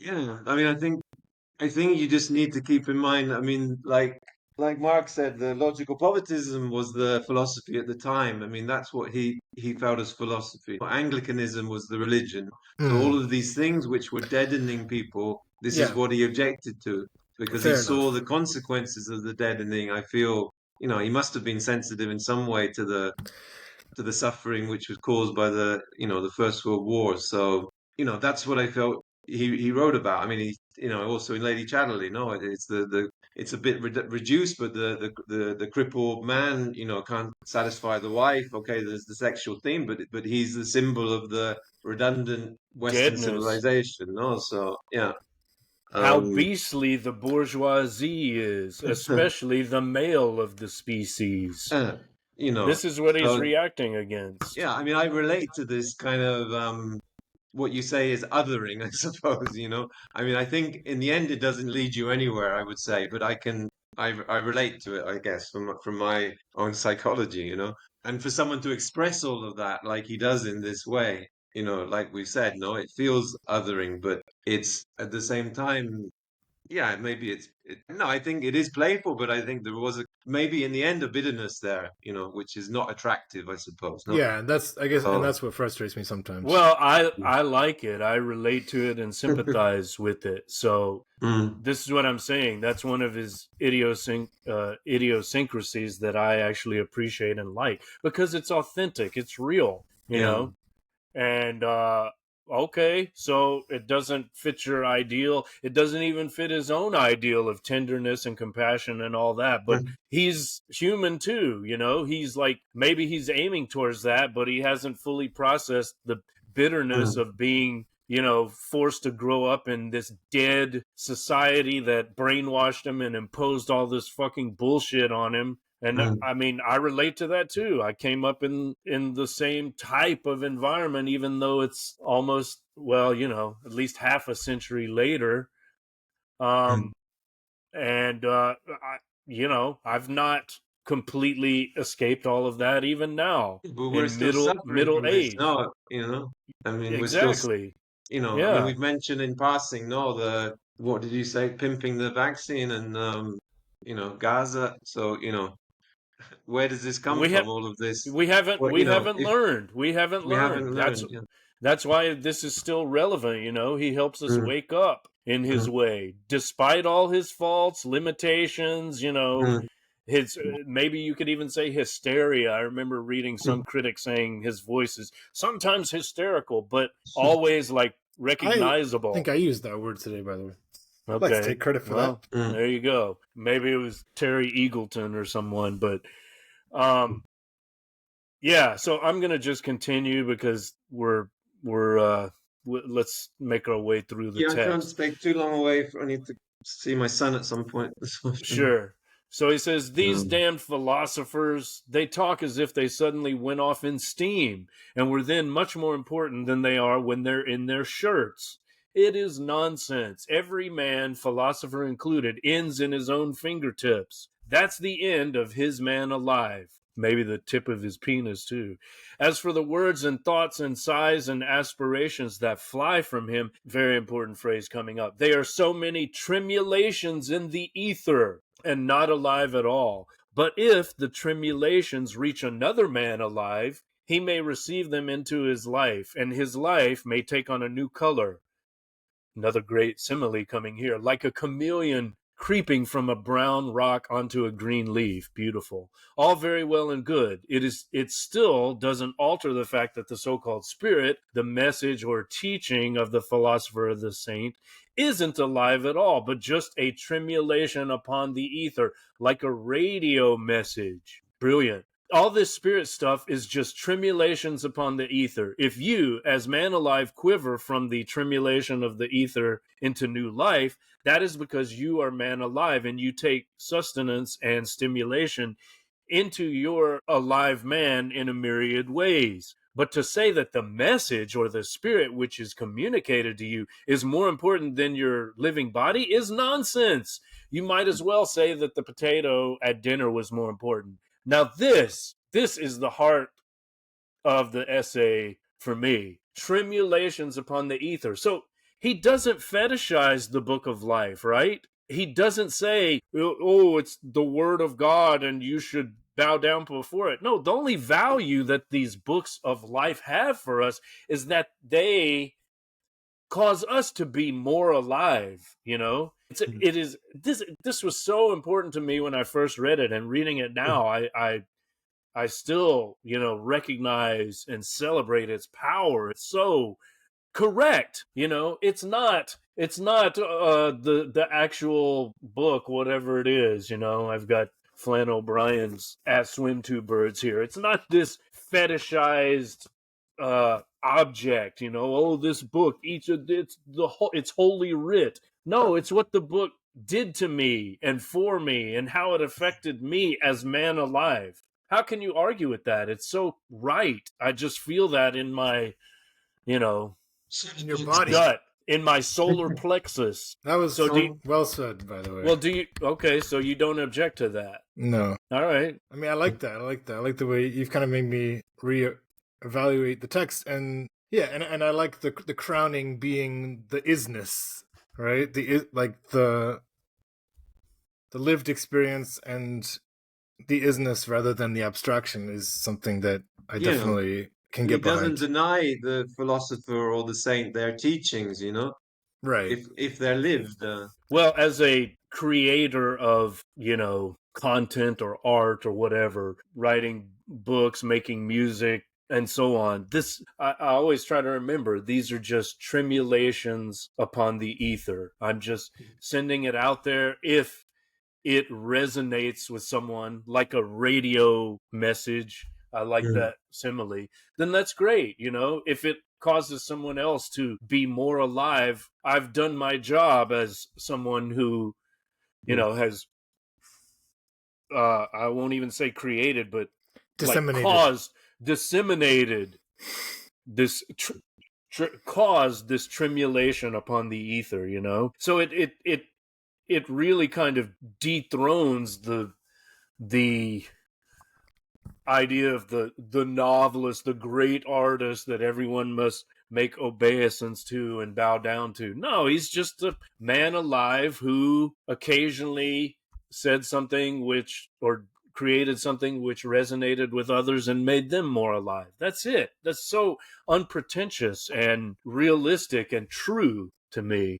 Yeah, I mean, I think you just need to keep in mind. I mean, like Mark said, the logical positivism was the philosophy at the time. I mean, that's what he felt as philosophy. Anglicanism was the religion. So all Mm, of these things which were deadening people, this is yeah, what he objected to because he fair saw the enough. consequences of the deadening. I feel, he must have been sensitive in some way to the suffering which was caused by the First World War. So, that's what I felt he wrote about. I mean, also in Lady Chatterley, no, it's a bit reduced, but the crippled man, can't satisfy the wife. Okay, there's the sexual theme, but he's the symbol of the redundant Western Deadness. civilization, no? So, yeah. How Um, beastly the bourgeoisie is, especially the male of the species. uh, you know, This is what he's so reacting against. yeah, I mean, I relate to this kind of what you say is othering, I suppose, I mean, I think in the end it doesn't lead you anywhere, I would say, but I relate to it, I guess, from my own psychology, and for someone to express all of that like he does in this way, like we said, no, it feels othering, but it's at the same time, yeah, maybe no, I think it is playful, but I think there was maybe in the end a bitterness there, which is not attractive, I suppose, no. Yeah, that's I guess, and So, that's what frustrates me sometimes. Well, I like it. I relate to it and sympathize with it. So mm, this is what I'm saying. That's one of his idiosyncrasies that I actually appreciate and like because it's authentic. It's real, yeah. And okay, so it doesn't fit your ideal. It doesn't even fit his own ideal of tenderness and compassion and all that. But he's human too, He's like maybe he's aiming towards that, but he hasn't fully processed the bitterness Mm, of being forced to grow up in this dead society that brainwashed him and imposed all this fucking bullshit on him. And mm, I mean, I relate to that too. I came up in the same type of environment, even though it's almost, well, at least half a century later. mm. Um, and I've not completely escaped all of that even now But we're in still middle suffering middle from this. age. No, I mean, we're still, Exactly. I mean, Yeah. we've mentioned in passing, no, what did you say, pimping the vaccine and, Gaza. So, where does this come We from? have All of this, we haven't what, we haven't if learned. We haven't we learned. haven't That's learned, yeah. that's why this is still relevant, He helps us Mm, wake up in his mm, way despite all his faults, limitations, mm, his maybe you could even say hysteria. I remember reading some mm. critic saying his voice is sometimes hysterical but always like I think recognizable. I used that word today, by the way. I'd like to Okay. take credit for that. Well, there you go. Maybe it was Terry Eagleton or someone, but um yeah, so I'm gonna just continue because let's make our way through the Yeah, I can't text. stay too long away. I need to see my son at some point this afternoon. Sure. So he says these Um, damned philosophers, they talk as if they suddenly went off in steam and were then much more important than they are when they're in their shirts. It is nonsense. Every man, philosopher included, ends in his own fingertips. That's the end of his man alive. Maybe the tip of his penis, too. As for the words and thoughts and sighs and aspirations that fly from him, very important phrase coming up, they are so many tremulations in the ether and not alive at all. But if the tremulations reach another man alive, he may receive them into his life, and his life may take on a new color. Another great simile coming here, like a chameleon creeping from a brown rock onto a green leaf. Beautiful. All very well and good. It still doesn't alter the fact that the so-called spirit, the message or teaching of the philosopher or the saint, isn't alive at all, but just a tremulation upon the ether, like a radio message. Brilliant. All this spirit stuff is just tremulations upon the ether. If you, as man alive, quiver from the tremulation of the ether into new life, that is because you are man alive and you take sustenance and stimulation into your alive man in a myriad ways. But to say that the message or the spirit which is communicated to you is more important than your living body is nonsense. You might as well say that the potato at dinner was more important. Now this is the heart of the essay for me. Tremulations upon the ether. So he doesn't fetishize the book of life, right? He doesn't say, oh, it's the word of God and you should bow down before it. No, the only value that these books of life have for us is that they cause us to be more alive, you know? This was so important to me when I first read it, and reading it now, I still, you know, recognize and celebrate its power. It's so correct, you know. It's not the actual book, whatever it is, you know. I've got Flann O'Brien's As Swim Two Birds here. It's not this fetishized object, you know. Oh, this book, it's holy writ. No, it's what the book did to me and for me and how it affected me as man alive. How can you argue with that? It's so right. I just feel that in my, you know, in your body, gut, in my solar plexus. That was well said, by the way. Well, okay, so you don't object to that? No. All right. I mean, I like that. I like the way you've kind of made me reevaluate the text, and yeah, and I like the crowning being the isness, right? The lived experience and the isness rather than the abstraction is something that I definitely can get behind. He doesn't deny the philosopher or the saint their teachings, you know? Right. If they're lived. Well, as a creator of, you know, content or art or whatever, writing books, making music, and so on, I always try to remember, these are just tremulations upon the ether. I'm just sending it out there. If it resonates with someone like a radio message, I like that simile, then that's great. You know, if it causes someone else to be more alive, I've done my job as someone who, you know, has, I won't even say created, but disseminated this, caused this tremulation upon the ether, you know? So it really kind of dethrones the idea of the novelist, the great artist that everyone must make obeisance to and bow down to. No, he's just a man alive who occasionally said something or created something which resonated with others and made them more alive. That's it. That's so unpretentious and realistic and true to me.